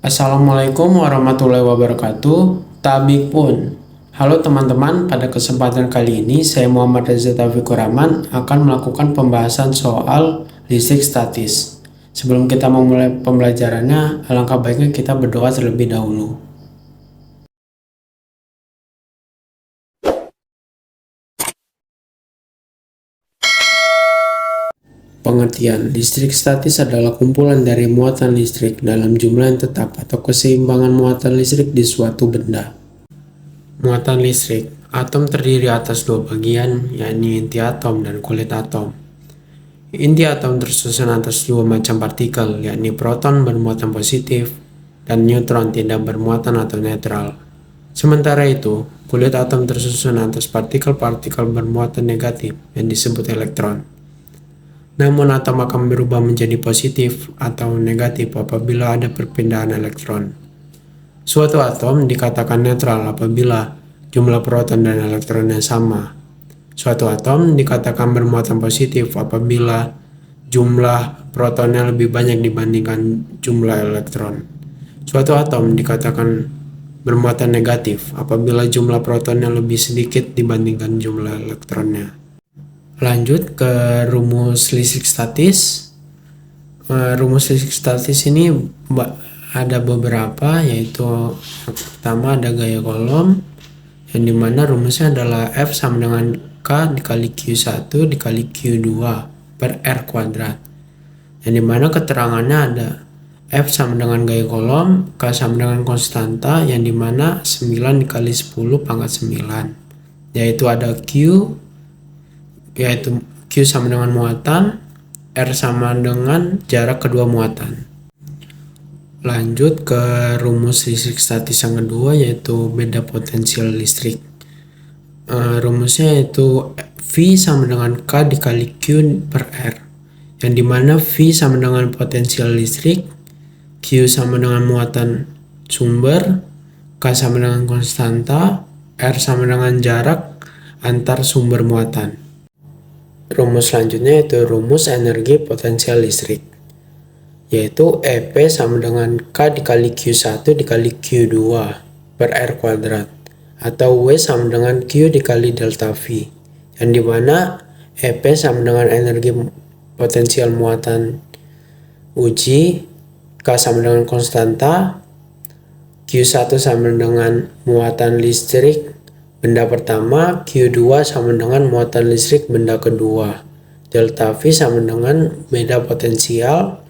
Assalamualaikum warahmatullahi wabarakatuh. Tabik pun. Halo teman-teman, pada kesempatan kali ini saya Muhammad Reza Taufikur Rahman akan melakukan pembahasan soal listrik statis. Sebelum kita memulai pembelajarannya, alangkah baiknya kita berdoa terlebih dahulu. Pengertian, listrik statis adalah kumpulan dari muatan listrik dalam jumlah yang tetap atau keseimbangan muatan listrik di suatu benda. Muatan listrik, atom terdiri atas dua bagian, yakni inti atom dan kulit atom. Inti atom tersusun atas dua macam partikel, yakni proton bermuatan positif dan neutron tidak bermuatan atau netral. Sementara itu, kulit atom tersusun atas partikel-partikel bermuatan negatif yang disebut elektron. Namun atom akan berubah menjadi positif atau negatif apabila ada perpindahan elektron. Suatu atom dikatakan netral apabila jumlah proton dan elektronnya sama. Suatu atom dikatakan bermuatan positif apabila jumlah protonnya lebih banyak dibandingkan jumlah elektron. Suatu atom dikatakan bermuatan negatif apabila jumlah protonnya lebih sedikit dibandingkan jumlah elektronnya. Lanjut ke rumus listrik statis. Rumus listrik statis ini ada beberapa, yaitu yang pertama ada gaya Coulomb, yang dimana rumusnya adalah F sama dengan K dikali Q1 dikali Q2 per R kuadrat. Yang dimana keterangannya ada F sama dengan gaya Coulomb, K sama dengan konstanta, yang dimana 9 dikali 10 pangkat 9, yaitu ada Q sama dengan muatan, R sama dengan jarak kedua muatan. Lanjut ke rumus listrik statis yang kedua, yaitu beda potensial listrik. Rumusnya yaitu V sama dengan K dikali Q per R, yang dimana V sama dengan potensial listrik, Q sama dengan muatan sumber, K sama dengan konstanta, R sama dengan jarak antar sumber muatan. Rumus selanjutnya yaitu rumus energi potensial listrik, yaitu EP sama dengan K dikali Q1 dikali Q2 per R kuadrat, atau W sama dengan Q dikali delta V, yang dimana EP sama dengan energi potensial muatan uji, K sama dengan konstanta, Q1 sama dengan muatan listrik benda pertama, Q2 sama dengan muatan listrik benda kedua, delta V sama dengan beda potensial,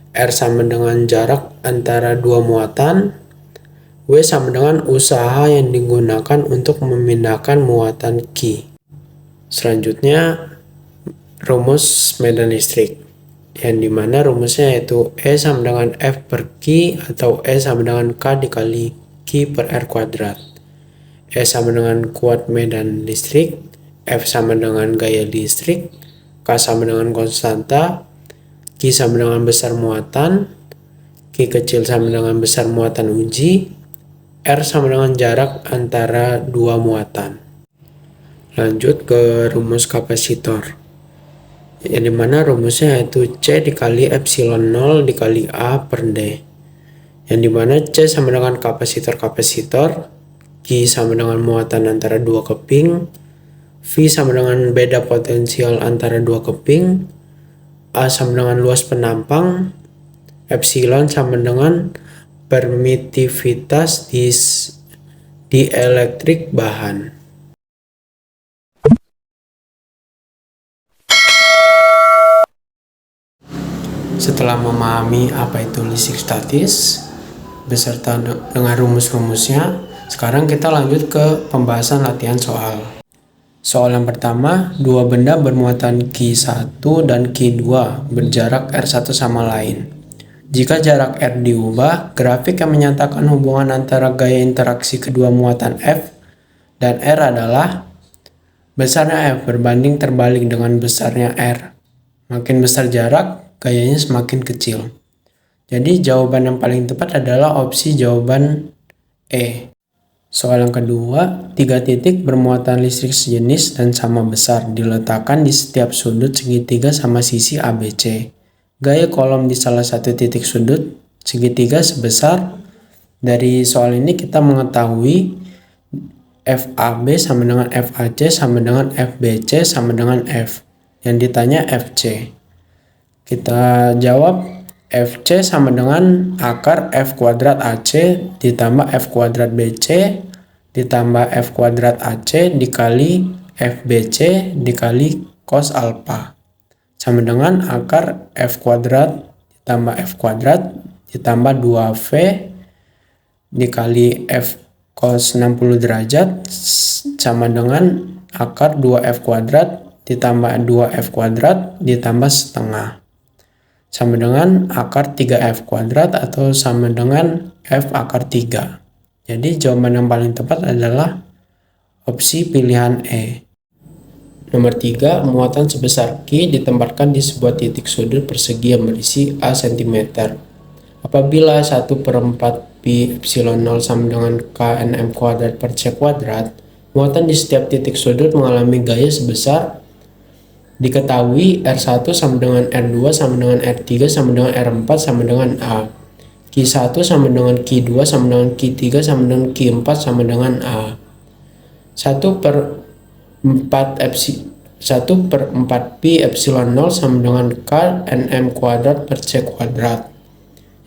R sama dengan jarak antara dua muatan, W sama dengan usaha yang digunakan untuk memindahkan muatan Q. Selanjutnya, rumus medan listrik, yang dimana rumusnya yaitu E sama dengan F per Q atau E sama dengan K dikali Q per R kuadrat. E sama dengan kuat medan listrik, F sama dengan gaya listrik, K sama dengan konstanta, Q sama dengan besar muatan, Q kecil sama dengan besar muatan uji, R sama dengan jarak antara dua muatan. Lanjut ke rumus kapasitor, yang dimana rumusnya yaitu C dikali epsilon 0 dikali A per D, yang dimana C sama dengan kapasitor, Q sama dengan muatan antara dua keping, V sama dengan beda potensial antara dua keping, A sama dengan luas penampang, epsilon sama dengan permitivitas dielektrik bahan. Setelah memahami apa itu listrik statis beserta dengan rumus-rumusnya, sekarang kita lanjut ke pembahasan latihan soal. Soal yang pertama, dua benda bermuatan Q1 dan Q2 berjarak R1 sama lain. Jika jarak R diubah, grafik yang menyatakan hubungan antara gaya interaksi kedua muatan F dan R adalah besarnya F berbanding terbalik dengan besarnya R. Makin besar jarak, gayanya semakin kecil. Jadi jawaban yang paling tepat adalah opsi jawaban E. Soal yang kedua, tiga titik bermuatan listrik sejenis dan sama besar diletakkan di setiap sudut segitiga sama sisi ABC. Gaya Coulomb di salah satu titik sudut segitiga sebesar, dari soal ini kita mengetahui FAB sama dengan FAC sama dengan FBC sama dengan F. Yang ditanya FC. Kita jawab FC sama dengan akar F kuadrat AC ditambah F kuadrat BC ditambah F kuadrat AC dikali FBC dikali cos alpha. Sama dengan akar F kuadrat ditambah F kuadrat ditambah 2V dikali F cos 60 derajat sama dengan akar 2F kuadrat ditambah 2F kuadrat ditambah setengah. Sama dengan akar 3F kuadrat atau sama dengan F akar 3. Jadi jawaban yang paling tepat adalah opsi pilihan E. Nomor 3, muatan sebesar Q ditempatkan di sebuah titik sudut persegi yang berisi A cm. Apabila 1/4 pi epsilon 0 sama dengan knm kuadrat per c kuadrat, muatan di setiap titik sudut mengalami gaya sebesar diketahui R1 sama dengan R2 sama dengan R3 sama dengan R4 sama dengan A. Q1 sama dengan Q2 sama dengan Q3 sama dengan Q4 sama dengan A. 1/4 pi epsilon 0 sama dengan knm kuadrat per c kuadrat.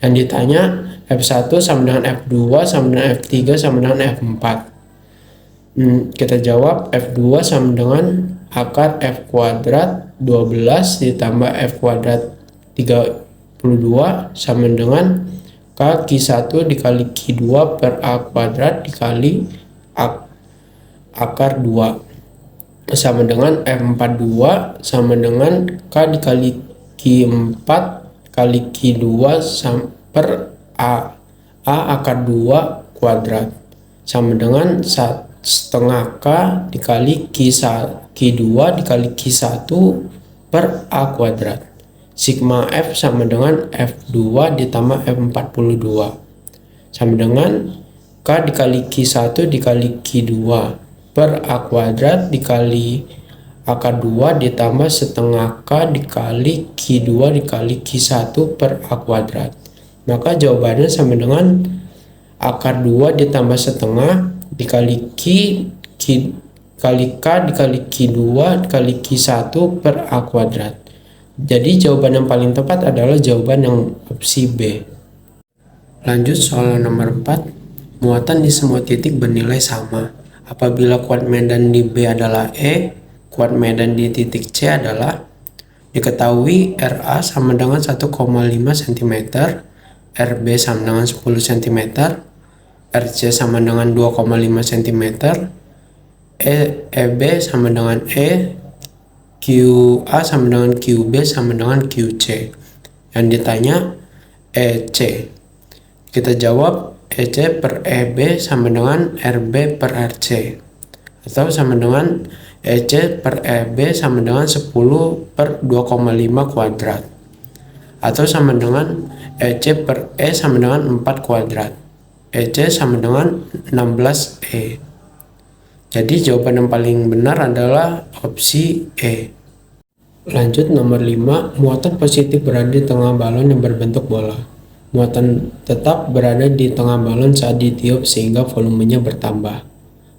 Yang ditanya F1 sama dengan F2 sama dengan F3 sama dengan F4. Kita jawab F2 sama dengan akar F kuadrat 12 ditambah F kuadrat 32 sama dengan Q1 dikali Q2 per A kuadrat dikali akar 2 sama dengan F42 sama dengan K dikali Q4 kali Q2 per A akar 2 kuadrat sama dengan setengah K dikali Q2 dikali Q1 per A kuadrat. Sigma F sama dengan F2 ditambah F42 sama dengan K dikali Q1 dikali Q2 per A kuadrat dikali akar 2 ditambah setengah K dikali Q2 dikali Q1 per A kuadrat. Maka jawabannya sama dengan akar 2 ditambah setengah dikali kali K dikali Q2 dikali Q1 per A kuadrat. Jadi jawaban yang paling tepat adalah jawaban yang opsi B. Lanjut soal nomor 4. Muatan di semua titik bernilai sama. Apabila kuat medan di B adalah E, kuat medan di titik C adalah diketahui RA sama dengan 1,5 cm, RB sama dengan 10 cm, RC sama dengan 2,5 cm, EB sama dengan E, QA sama dengan QB sama dengan QC. Yang ditanya EC. Kita jawab EC per EB sama dengan RB per RC. Atau sama dengan EC per EB sama dengan 10 per 2,5 kuadrat. Atau sama dengan EC per E sama dengan 4 kuadrat. EC sama dengan 16E. Jadi jawaban yang paling benar adalah opsi E. Lanjut nomor 5, muatan positif berada di tengah balon yang berbentuk bola. Muatan tetap berada di tengah balon saat ditiup sehingga volumenya bertambah.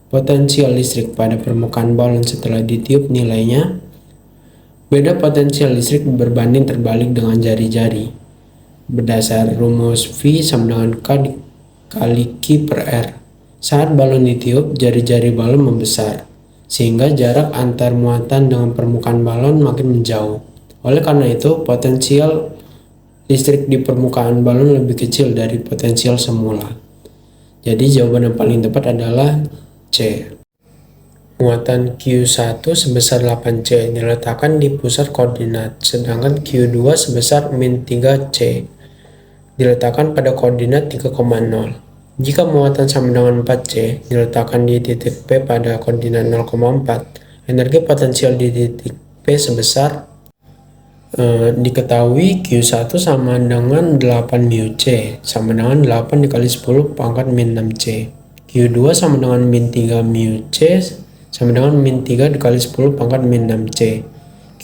Potensial listrik pada permukaan balon setelah ditiup nilainya. Beda potensial listrik berbanding terbalik dengan jari-jari. Berdasar rumus V sama dengan K dikali Q per R. Saat balon ditiup, jari-jari balon membesar, sehingga jarak antar muatan dengan permukaan balon makin menjauh. Oleh karena itu, potensial listrik di permukaan balon lebih kecil dari potensial semula. Jadi jawaban yang paling tepat adalah C. Muatan Q1 sebesar 8C diletakkan di pusat koordinat, sedangkan Q2 sebesar min 3C diletakkan pada koordinat 3,0. Jika muatan sama dengan 4C diletakkan di titik P pada koordinat 0,4, energi potensial di titik P sebesar diketahui Q1 sama dengan 8 μC sama dengan 8 dikali 10 pangkat min 6C. Q2 sama dengan min 3 μC sama dengan min 3 dikali 10 pangkat min 6C.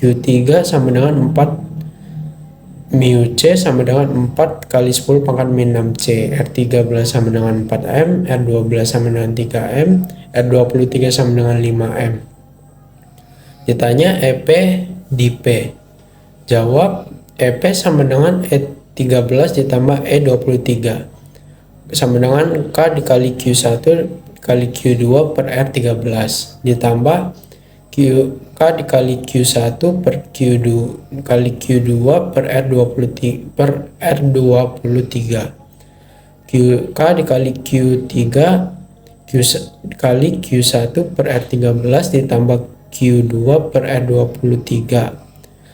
Q3 sama dengan 4 mu C sama dengan 4 kali 10 pangkat min 6C, R13 sama dengan 4M, R12 sama dengan 3M, R23 sama dengan 5M. Ditanya EP di P. Jawab EP sama dengan E13 ditambah E23 sama dengan K dikali Q1 kali Q2 per R13 ditambah K dikali Q1 per Q2 kali Q2 per R23 K dikali Q3 kali Q1 per R13 ditambah Q2 per R23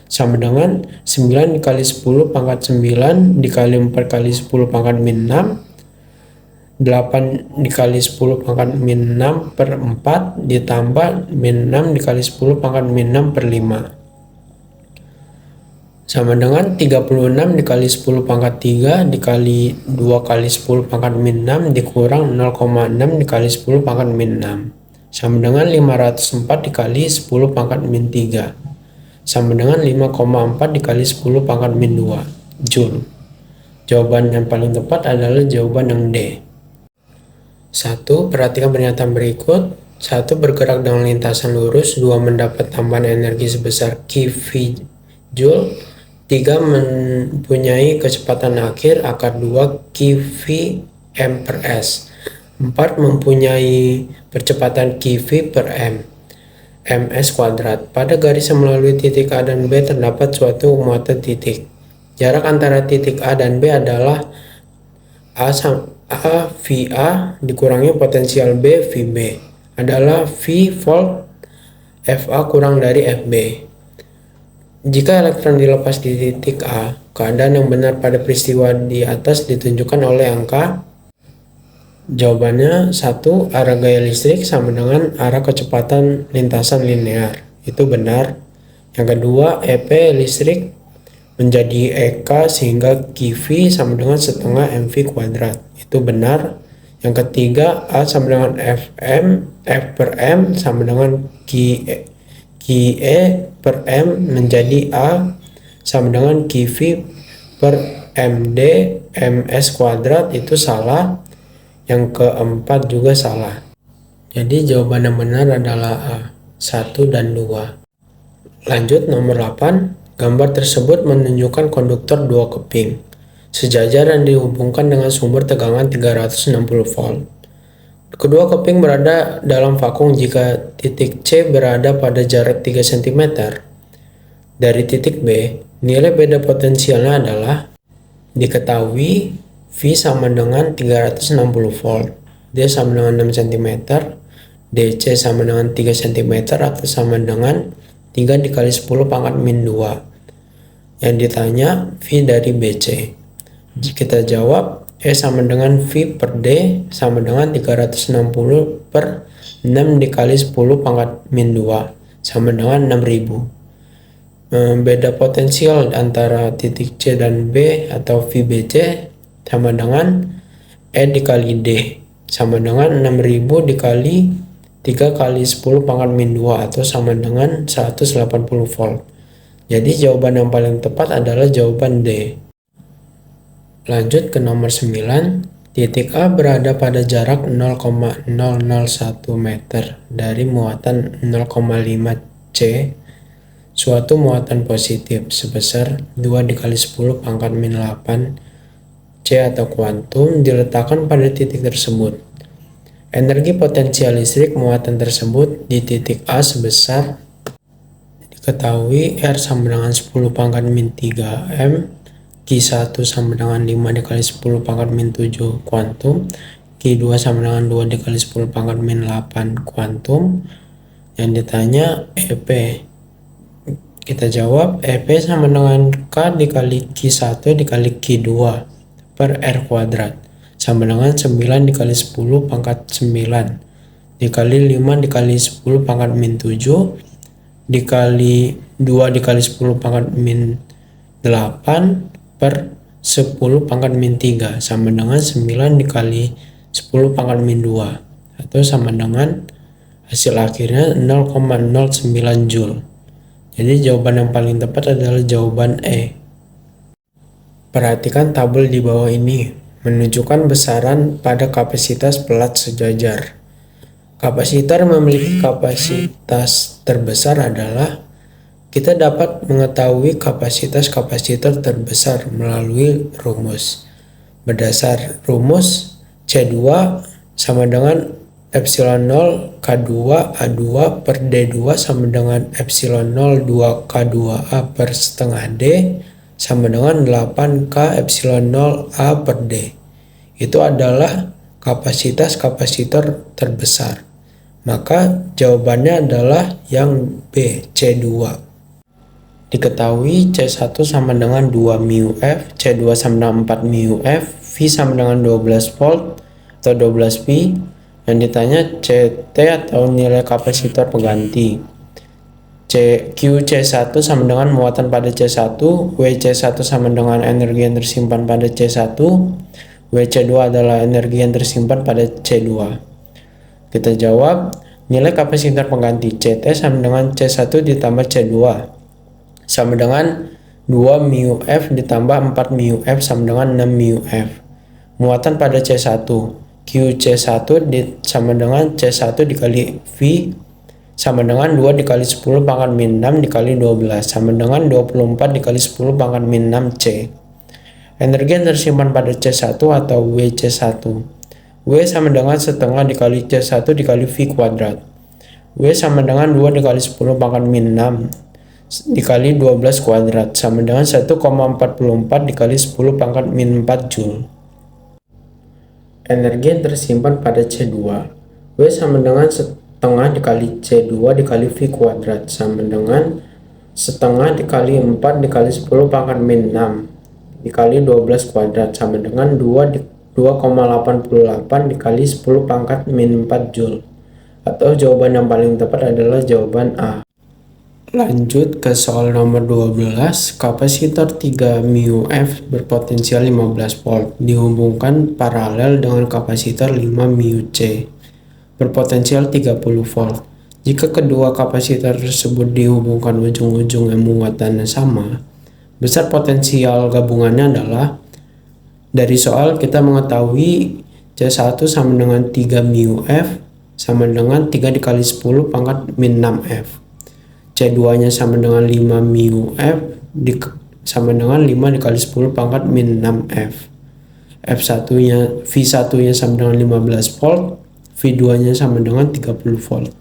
sama dengan 9 dikali 10 pangkat 9 dikali 4 kali 10 pangkat min 6, 8 dikali 10 pangkat min 6 per 4 ditambah min 6 dikali 10 pangkat min 6 per 5 sama dengan 36 dikali 10 pangkat 3 dikali 2 kali 10 pangkat min 6 dikurang 0,6 dikali 10 pangkat min 6 sama dengan 504 dikali 10 pangkat min 3 sama dengan 5,4 dikali 10 pangkat min 2 Joule. Jawaban yang paling tepat adalah jawaban yang D. 1. Perhatikan pernyataan berikut. 1. Bergerak dengan lintasan lurus. 2. Mendapat tambahan energi sebesar kV Joule. 3. Mempunyai kecepatan akhir akar 2 kV m per s. 4. Mempunyai percepatan kV per m ms kuadrat. Pada garis yang melalui titik A dan B terdapat suatu muatan titik. Jarak antara titik A dan B adalah A VA dikurangi potensial B VB adalah V volt FA kurang dari FB. Jika elektron dilepas di titik A, keadaan yang benar pada peristiwa di atas ditunjukkan oleh angka. Jawabannya 1. Arah gaya listrik sama dengan arah kecepatan lintasan linear. Itu benar. Yang kedua, EP listrik menjadi EK sehingga kV sama dengan setengah MV kuadrat. Itu benar. Yang ketiga, A sama dengan F per M sama dengan QE per M menjadi A sama dengan kV per MD MS kuadrat. Itu salah. Yang keempat juga salah. Jadi jawaban yang benar adalah A, 1 dan 2. Lanjut nomor 8. Gambar tersebut menunjukkan konduktor 2 keping sejajar dan dihubungkan dengan sumber tegangan 360 volt. Kedua keping berada dalam vakum jika titik C berada pada jarak 3 cm dari titik B. Nilai beda potensialnya adalah diketahui V sama dengan 360 volt, D sama dengan 6 cm, DC sama dengan 3 cm atau sama dengan 3 dikali 10 pangkat min 2. Yang ditanya V dari BC. Kita jawab E sama dengan V per D sama dengan 360 per 6 dikali 10 pangkat min 2 sama dengan 6000. Beda potensial antara titik C dan B atau VBC sama dengan E dikali D sama dengan 6000 dikali 3 kali 10 pangkat min 2 atau sama dengan 180 volt. Jadi jawaban yang paling tepat adalah jawaban D. Lanjut ke nomor 9. Titik A berada pada jarak 0,001 meter dari muatan 0,5 C, suatu muatan positif sebesar 2 dikali 10 pangkat min 8 C atau kuantum diletakkan pada titik tersebut. Energi potensial listrik muatan tersebut di titik A sebesar diketahui R sama dengan 10 pangkat min 3 M, Q1 sama dengan 5 dikali 10 pangkat min 7 kuantum, Q2 sama dengan 2 dikali 10 pangkat min 8 kuantum. Yang ditanya EP. Kita jawab EP sama dengan K dikali Q1 dikali Q2 per R kuadrat sama dengan 9 dikali 10 pangkat 9 dikali 5 dikali 10 pangkat min 7 dikali 2 dikali 10 pangkat min 8 per 10 pangkat min 3 sama dengan 9 dikali 10 pangkat min 2 atau sama dengan hasil akhirnya 0,09 Joule. Jadi jawaban yang paling tepat adalah jawaban E. Perhatikan tabel di bawah ini, menunjukkan besaran pada kapasitas pelat sejajar. Kapasitor memiliki kapasitas terbesar adalah, kita dapat mengetahui kapasitas kapasitor terbesar melalui rumus. Berdasar rumus, C2 sama dengan epsilon 0 K2 A2 per D2 sama dengan epsilon 0 2 K2A per setengah D sama dengan 8K epsilon 0 A per D. Itu adalah kapasitas kapasitor terbesar. Maka jawabannya adalah yang B, C2. Diketahui C1 sama dengan 2 mu F, C2 sama dengan 4 mu F, V sama dengan 12 volt atau 12 pi. Yang ditanya CT atau nilai kapasitor pengganti. QC1 sama dengan muatan pada C1, WC1 sama dengan energi yang tersimpan pada C1, WC2 adalah energi yang tersimpan pada C2. Kita jawab, nilai kapasitor pengganti CT sama dengan C1 ditambah C2 sama dengan 2 mu F ditambah 4 mu F sama dengan 6 mu F. Muatan pada C1, QC1 sama dengan C1 dikali V sama dengan 2 dikali 10 pangkat min 6 dikali 12 sama dengan 24 dikali 10 pangkat min 6 C. Energi yang tersimpan pada C1 atau WC1. W sama dengan setengah dikali C1 dikali V kuadrat. W sama dengan 2 dikali 10 pangkat min 6 dikali 12 kuadrat sama dengan 1,44 dikali 10 pangkat min 4 Joule. Energi yang tersimpan pada C2. W sama dengan setengah dikali C2 dikali V kuadrat sama dengan setengah dikali 4 dikali 10 pangkat min 6 dikali 12 kuadrat sama dengan 2,88 dikali 10 pangkat min 4 Joule. Atau jawaban yang paling tepat adalah jawaban A. Lanjut ke soal nomor 12, kapasitor 3 mu F berpotensial 15 volt dihubungkan paralel dengan kapasitor 5 mu C berpotensial 30 volt. Jika kedua kapasitor tersebut dihubungkan ujung-ujungnya muatannya sama, besar potensial gabungannya adalah, dari soal kita mengetahui C1 sama dengan 3 mu F sama dengan 3 dikali 10 pangkat min 6 F. C2 nya sama dengan 5 mu F sama dengan 5 dikali 10 pangkat min 6 F. V1 nya sama dengan 15 volt, V2 nya sama dengan 30 volt.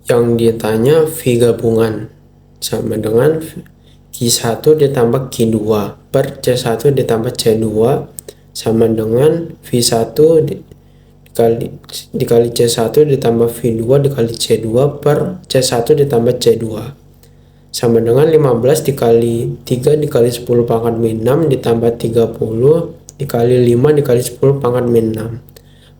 Yang ditanya V gabungan sama dengan Q1 ditambah Q2 per C1 ditambah C2 sama dengan V1 dikali C1 ditambah V2 dikali C2 per C1 ditambah C2 sama dengan 15 dikali 3 dikali 10 pangkat min 6 ditambah 30 dikali 5 dikali 10 pangkat min 6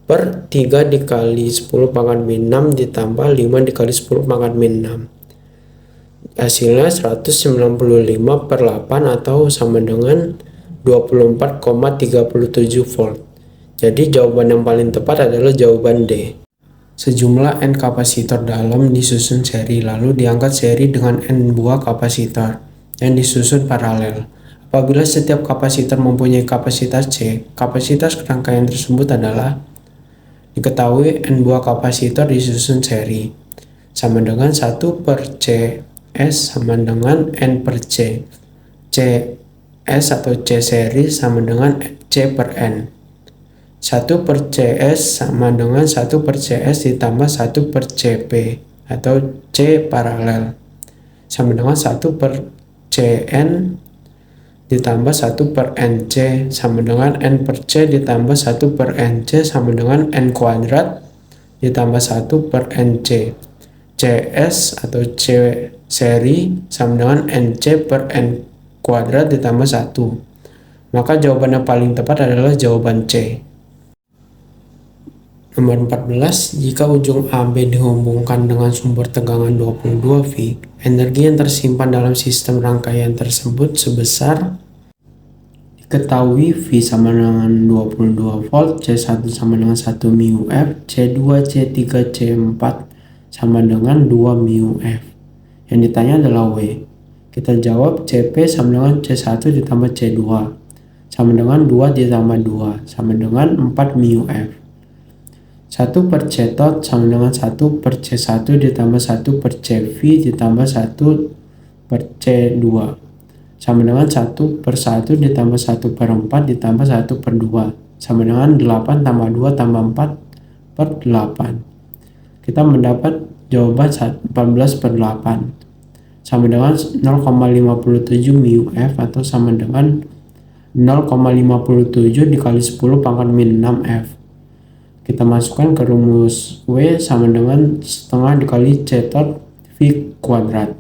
per 3 dikali 10 pangkat min 6 ditambah 5 dikali 10 pangkat min 6. Hasilnya 195 per 8 atau sama dengan 24,37 volt. Jadi jawaban yang paling tepat adalah jawaban D. Sejumlah N kapasitor dalam disusun seri, lalu diangkat seri dengan N buah kapasitor yang disusun paralel. Apabila setiap kapasitor mempunyai kapasitas C, kapasitas rangkaian tersebut adalah, diketahui N buah kapasitor disusun seri sama dengan 1 per CS sama dengan N per C. CS atau C seri sama dengan C per N. 1 per CS sama dengan 1 per CS ditambah 1 per CP atau C paralel sama dengan 1 per CN ditambah 1 per NC sama dengan N per C ditambah 1 per NC sama dengan N kuadrat ditambah 1 per NC. CS atau C seri sama dengan NC per N kuadrat ditambah 1. Maka jawaban yang paling tepat adalah jawaban C. Nomor 14, jika ujung AB dihubungkan dengan sumber tegangan 22 V, energi yang tersimpan dalam sistem rangkaian tersebut sebesar, diketahui V sama dengan 22 volt, C1 sama dengan 1 mu F, C2, C3, C4 sama dengan 2 mu F. Yang ditanya adalah W. Kita jawab CP sama dengan C1 ditambah C2 sama dengan 2 ditambah 2 sama dengan 4 mu F. 1 per C tot sama dengan 1 per C1 ditambah 1 per CV ditambah 1 per C2 sama dengan 1 per 1 ditambah 1 per 4 ditambah 1 per 2 sama dengan 8 tambah 2 tambah 4 per 8. Kita mendapat jawaban 14 per 8 sama dengan 0,57 mu F atau sama dengan 0,57 dikali 10 pangkat min 6 F. Kita masukkan ke rumus W sama dengan setengah dikali C tot V kuadrat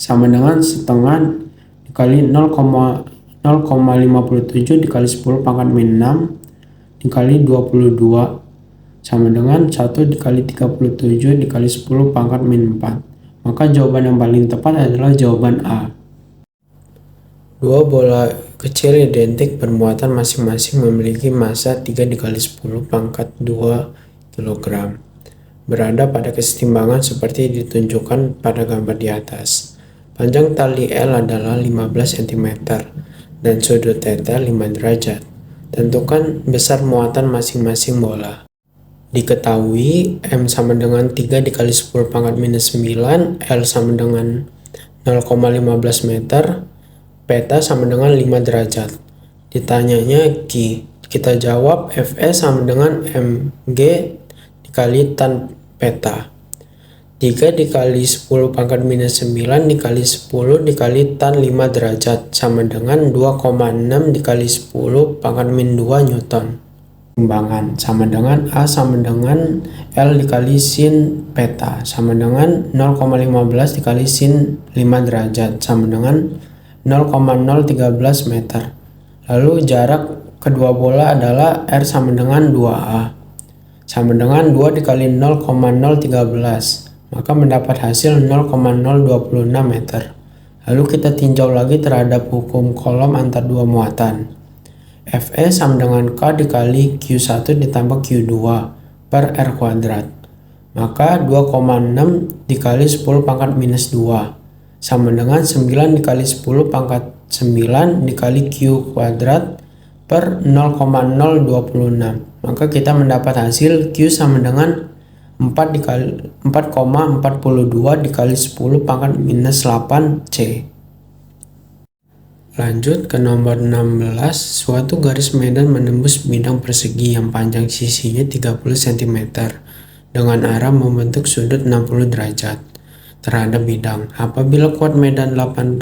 sama dengan setengah dikali 0,57 dikali 10 pangkat min 6 dikali 22 sama dengan 1 dikali 37 dikali 10 pangkat min 4. Maka jawaban yang paling tepat adalah jawaban A. Dua bola kecil identik bermuatan masing-masing memiliki massa 3 dikali 10 pangkat 2 kg. Berada pada kesetimbangan seperti ditunjukkan pada gambar di atas. Panjang tali L adalah 15 cm dan sudut θ 5 derajat. Tentukan besar muatan masing-masing bola. Diketahui M sama dengan 3 dikali 10 pangkat minus 9, L sama dengan 0,15 meter, peta sama dengan 5 derajat. Ditanyanya Q, kita jawab FE sama dengan MG dikali tan peta. 3 dikali 10 pangkat minus 9 dikali 10 dikali tan 5 derajat sama dengan 2,6 dikali 10 pangkat min 2 Newton. Timbangan sama dengan A sama dengan L dikali sin peta sama dengan 0,15 dikali sin 5 derajat sama dengan 0,013 meter. Lalu jarak kedua bola adalah R sama dengan 2A sama dengan 2 dikali 0,013, maka mendapat hasil 0,026 meter. Lalu kita tinjau lagi terhadap hukum kolom antar dua muatan. FE sama dengan K dikali Q1 ditambah Q2 per R kuadrat. Maka 2,6 dikali 10 pangkat minus 2 sama dengan 9 dikali 10 pangkat 9 dikali Q kuadrat per 0,026. Maka kita mendapat hasil Q sama dengan 4,42 dikali 10 pangkat minus 8 C. Lanjut ke nomor 16, suatu garis medan menembus bidang persegi yang panjang sisinya 30 cm dengan arah membentuk sudut 60 derajat terhadap bidang. Apabila kuat medan 800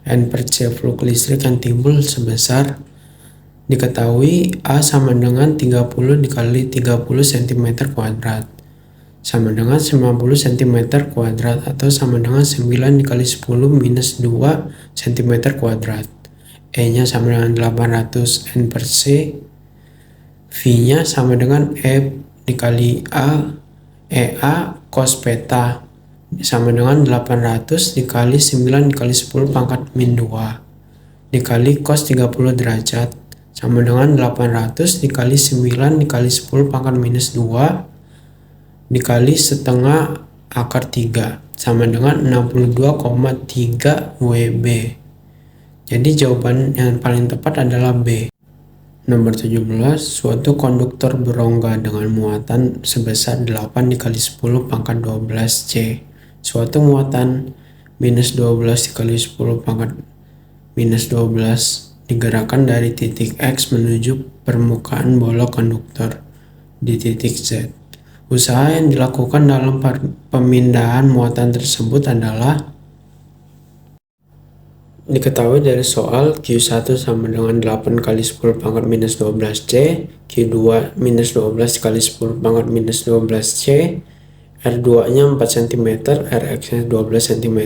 N per C flux listrik yang timbul sebesar, diketahui A sama dengan 30 dikali 30 cm kuadrat sama dengan 90 cm kuadrat atau sama dengan 9 dikali 10 minus 2 cm kuadrat. E nya sama dengan 800 N per C, V nya sama dengan E dikali A, EA cos peta sama dengan 800 dikali 9 dikali 10 pangkat min 2 dikali cos 30 derajat sama dengan 800 dikali 9 dikali 10 pangkat minus 2 dikali setengah akar 3 sama dengan 62,3 WB. Jadi jawaban yang paling tepat adalah B. Nomor 17, suatu konduktor berongga dengan muatan sebesar 8 dikali 10 pangkat 12 C. Suatu muatan minus 12 dikali 10 pangkat minus 12 digerakkan dari titik X menuju permukaan bola konduktor di titik Z. Usaha yang dilakukan dalam pemindahan muatan tersebut adalah diketahui dari soal Q1 sama dengan 8 kali 10 pangkat minus 12 C, Q2 minus 12 kali 10 pangkat minus 12 C, R2 nya 4 cm, Rx nya 12 cm.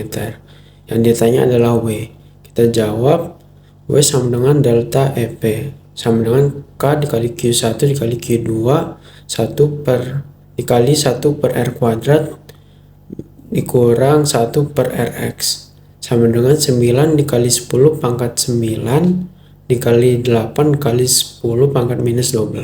Yang ditanya adalah W. Kita jawab W sama dengan delta EP sama dengan K dikali Q1 dikali Q2 dikali 1 per R kuadrat dikurang 1 per Rx sama dengan 9 dikali 10 pangkat 9 dikali 8 kali 10 pangkat minus 12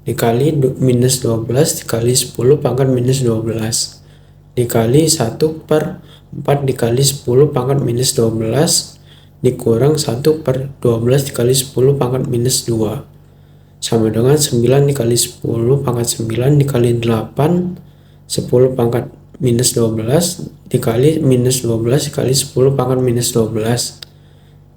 dikali minus 12 dikali 10 pangkat minus 12 dikali 1 per 4 dikali 10 pangkat minus 12 dikurang 1 per 12 dikali 10 pangkat minus 2 sama dengan 9 dikali 10 pangkat 9 dikali 8 10 pangkat minus 12 dikali minus 12 dikali 10 pangkat minus 12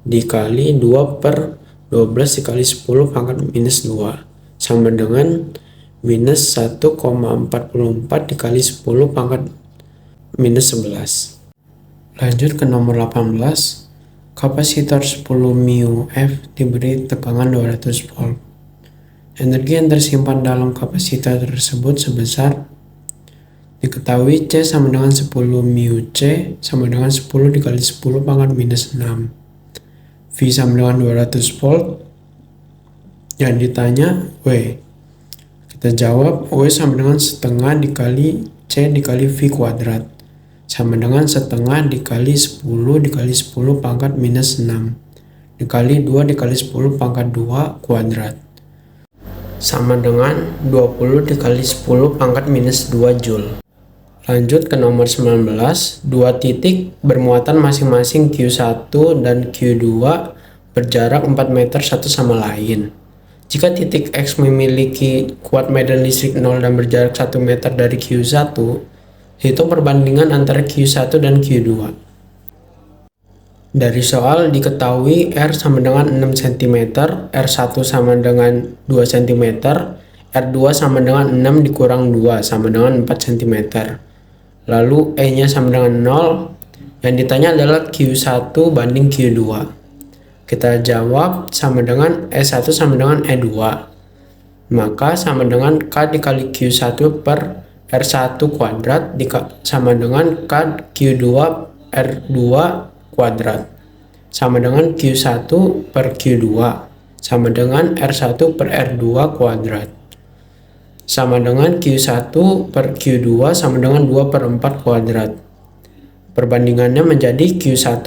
dikali 2 per 12 dikali 10 pangkat minus 2 sama dengan minus 1,44 dikali 10 pangkat minus 11. Lanjut ke nomor 18. Kapasitor 10 μF diberi tegangan 200 volt. Energi yang tersimpan dalam kapasitor tersebut sebesar diketahui C sama dengan 10 μC sama dengan 10 dikali 10 pangkat minus 6. V sama dengan 200 volt. Yang ditanya W. Kita jawab W sama dengan setengah dikali C dikali V kuadrat sama dengan setengah dikali 10 dikali 10 pangkat minus 6 dikali 2 dikali 10 pangkat 2 kuadrat sama dengan 20 dikali 10 pangkat minus 2 Joule. Lanjut ke nomor 19. Dua titik bermuatan masing-masing Q1 dan Q2 berjarak 4 meter satu sama lain. Jika titik X memiliki kuat medan listrik 0 dan berjarak 1 meter dari Q1, hitung perbandingan antara Q1 dan Q2. Dari soal diketahui R sama dengan 6 cm, R1 sama dengan 2 cm, R2 sama dengan 6 dikurang 2 sama dengan 4 cm. Lalu E-nya sama dengan 0. Yang ditanya adalah Q1 banding Q2. Kita jawab sama dengan E1 sama dengan E2. Maka sama dengan K dikali Q1 per R1 kuadrat sama dengan K Q2 R2 kuadrat sama dengan Q1 per Q2 sama dengan R1 per R2 kuadrat sama dengan Q1 per Q2 sama dengan 2 per 4 kuadrat. Perbandingannya menjadi Q1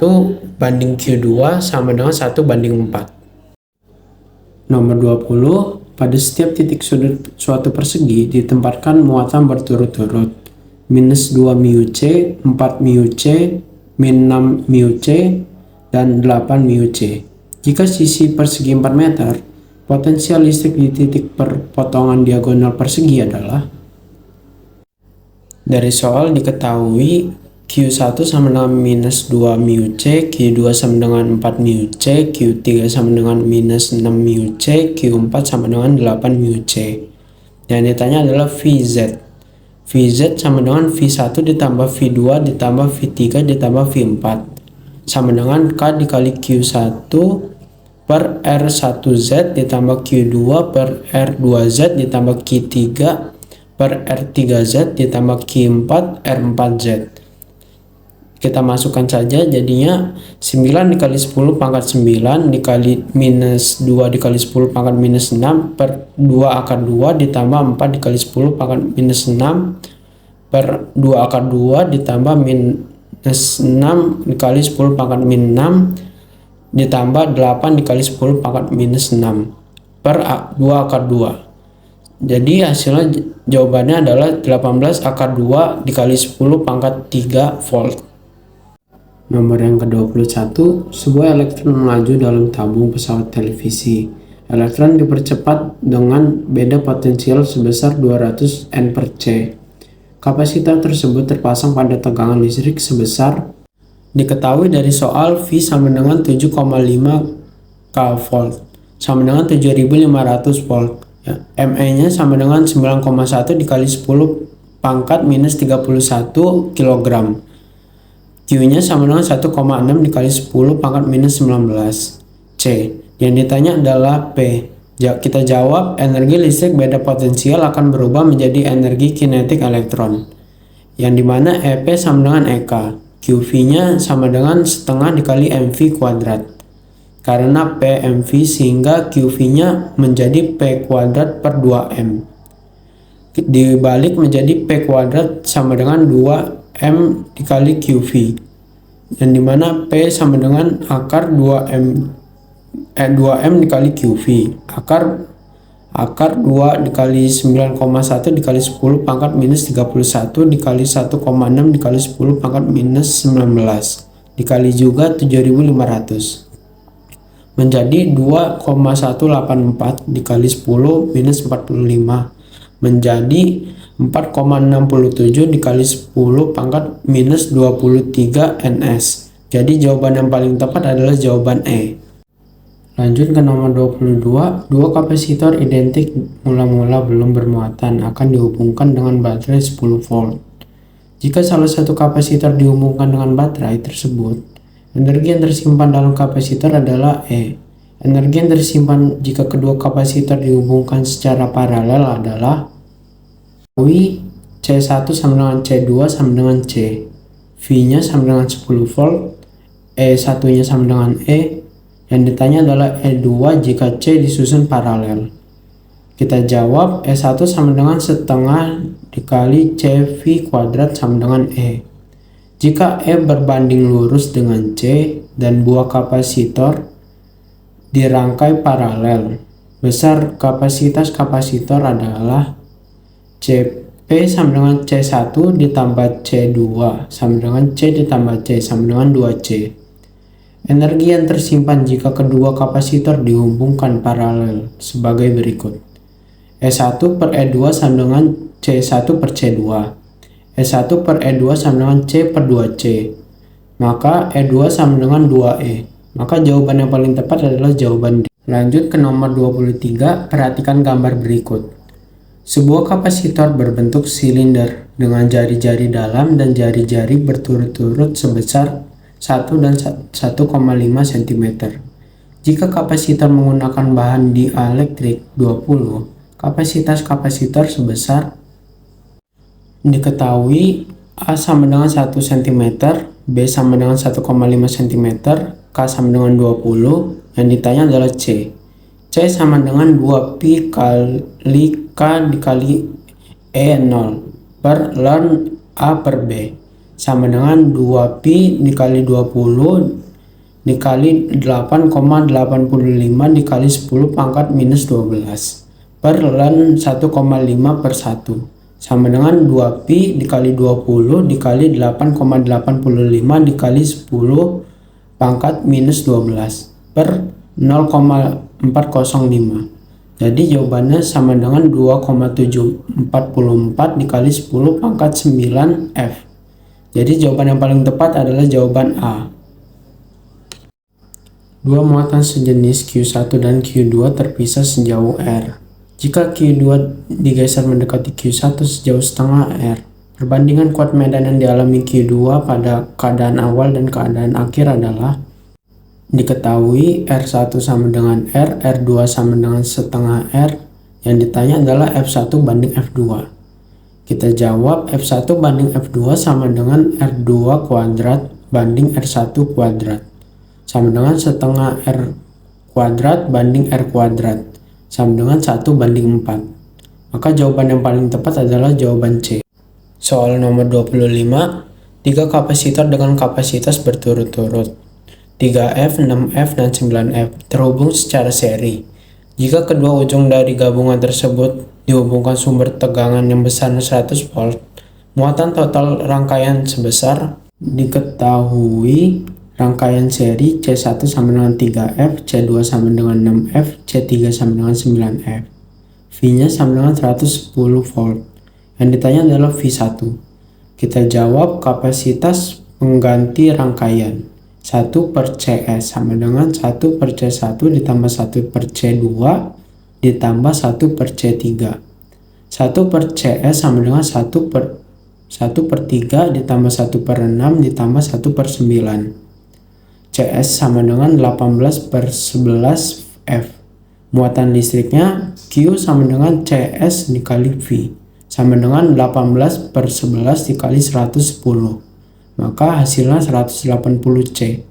banding Q2 sama dengan 1 banding 4. Nomor 20. Pada setiap titik sudut suatu persegi ditempatkan muatan berturut-turut minus 2 μC, 4 μC, min 6 μC, dan 8 μC. Jika sisi persegi 4 meter, potensial listrik di titik perpotongan diagonal persegi adalah. Dari soal diketahui Q1 sama dengan minus 2 μC, Q2 sama dengan 4 μC, Q3 sama dengan minus 6 μC, Q4 sama dengan 8 μC. Yang ditanya adalah VZ. VZ sama dengan V1 ditambah V2 ditambah V3 ditambah V4 sama dengan K dikali Q1 per R1Z ditambah Q2 per R2Z ditambah Q3 per R3Z ditambah Q4 R4Z. Kita masukkan saja, jadinya 9 dikali 10 pangkat 9 dikali minus 2 dikali 10 pangkat minus 6 per 2 akar 2 ditambah 4 dikali 10 pangkat minus 6 per 2 akar 2 ditambah minus 6 dikali 10 pangkat min 6 ditambah 8 dikali 10 pangkat minus 6 per 2 akar 2. Jadi hasilnya jawabannya adalah 18 akar 2 dikali 10 pangkat 3 volt. Nomor yang ke-21, sebuah elektron melaju dalam tabung pesawat televisi. Elektron dipercepat dengan beda potensial sebesar 200 N per C. Kapasitor tersebut terpasang pada tegangan listrik sebesar. Diketahui dari soal V sama dengan 7,5 k volt sama dengan 7500 volt ya. ME nya sama dengan 9,1 dikali 10 pangkat minus 31 kg. Q nya sama dengan 1,6 dikali 10 pangkat minus 19 C. Yang ditanya adalah P. Kita jawab energi listrik beda potensial akan berubah menjadi energi kinetik elektron, yang dimana EP sama dengan EK. QV-nya sama dengan setengah dikali MV kuadrat. Karena P MV sehingga QV-nya menjadi P kuadrat per 2M. Dibalik menjadi P kuadrat sama dengan 2M dikali QV. Yang dimana P sama dengan akar 2M dikali QV. Akar akar 2 dikali 9,1 dikali 10 pangkat minus 31 dikali 1,6 dikali 10 pangkat minus 19 dikali juga 7500 menjadi 2,184 dikali 10 minus 45 menjadi 4,67 dikali 10 pangkat minus 23 ns. Jadi jawaban yang paling tepat adalah jawaban E. Lanjut ke nomor 22, dua kapasitor identik mula-mula belum bermuatan akan dihubungkan dengan baterai 10 volt. Jika salah satu kapasitor dihubungkan dengan baterai tersebut, energi yang tersimpan dalam kapasitor adalah E. Energi yang tersimpan jika kedua kapasitor dihubungkan secara paralel adalah C1 sama dengan C2 sama dengan C. V-nya sama dengan 10 volt, E1-nya sama dengan E. Yang ditanya adalah E2 jika C disusun paralel. Kita jawab E1 sama dengan setengah dikali CV kuadrat sama dengan E. Jika E berbanding lurus dengan C dan buah kapasitor dirangkai paralel, besar kapasitas kapasitor adalah CP sama dengan C1 ditambah C2 sama dengan C ditambah C sama dengan 2C. Energi yang tersimpan jika kedua kapasitor dihubungkan paralel sebagai berikut. E1 per E2 sama dengan C1 per C2. E1 per E2 sama dengan C per 2C. Maka E2 sama dengan 2E. Maka jawaban yang paling tepat adalah jawaban D. Lanjut ke nomor 23, perhatikan gambar berikut. Sebuah kapasitor berbentuk silinder dengan jari-jari dalam dan jari-jari berturut-turut sebesar 1 dan 1,5 cm. Jika kapasitor menggunakan bahan dieelektrik 20, kapasitas kapasitor sebesar diketahui A sama dengan 1 cm, B sama dengan 1,5 cm, K sama dengan 20, yang ditanya adalah C. C sama dengan 2pi kali K dikali E0 per ln A per B sama dengan 2pi dikali 20 dikali 8,85 dikali 10 pangkat minus 12 per ln 1,5 per 1 sama dengan 2pi dikali 20 dikali 8,85 dikali 10 pangkat minus 12 per 0,405. Jadi jawabannya sama dengan 2,744 dikali 10 pangkat 9F. Jadi jawaban yang paling tepat adalah jawaban A. Dua muatan sejenis Q1 dan Q2 terpisah sejauh R. Jika Q2 digeser mendekati Q1 sejauh setengah R, perbandingan kuat medan yang dialami Q2 pada keadaan awal dan keadaan akhir adalah diketahui R1 sama dengan R, R2 sama dengan setengah R. Yang ditanya adalah F1 banding F2. Kita jawab F1 banding F2 sama dengan R2 kuadrat banding R1 kuadrat. Sama dengan setengah R kuadrat banding R kuadrat. Sama dengan 1 banding 4. Maka jawaban yang paling tepat adalah jawaban C. Soal nomor 25. 3 kapasitor dengan kapasitas berturut-turut 3F, 6F, dan 9F terhubung secara seri. Jika kedua ujung dari gabungan tersebut dihubungkan sumber tegangan yang besar 100 volt, muatan total rangkaian sebesar diketahui rangkaian seri C1 sama dengan 3F, C2 sama dengan 6F, C3 sama dengan 9F. V-nya sama dengan 110 volt. Yang ditanya adalah V1. Kita jawab kapasitas pengganti rangkaian. 1 per CS sama dengan 1 per C1 ditambah 1 per C2 ditambah 1 per C3. 1 per CS sama dengan 1 per 3 ditambah 1 per 6 ditambah 1 per 9. CS sama dengan 18 per 11 F. Muatan listriknya Q sama dengan CS dikali V sama dengan 18 per 11 dikali 110. Maka hasilnya 180 C.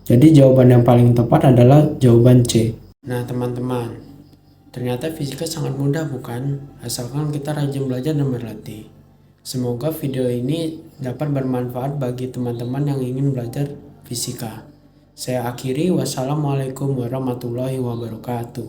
Jadi jawaban yang paling tepat adalah jawaban C. Nah teman-teman, ternyata fisika sangat mudah bukan? Asalkan kita rajin belajar dan berlatih. Semoga video ini dapat bermanfaat bagi teman-teman yang ingin belajar fisika. Saya akhiri, wassalamualaikum warahmatullahi wabarakatuh.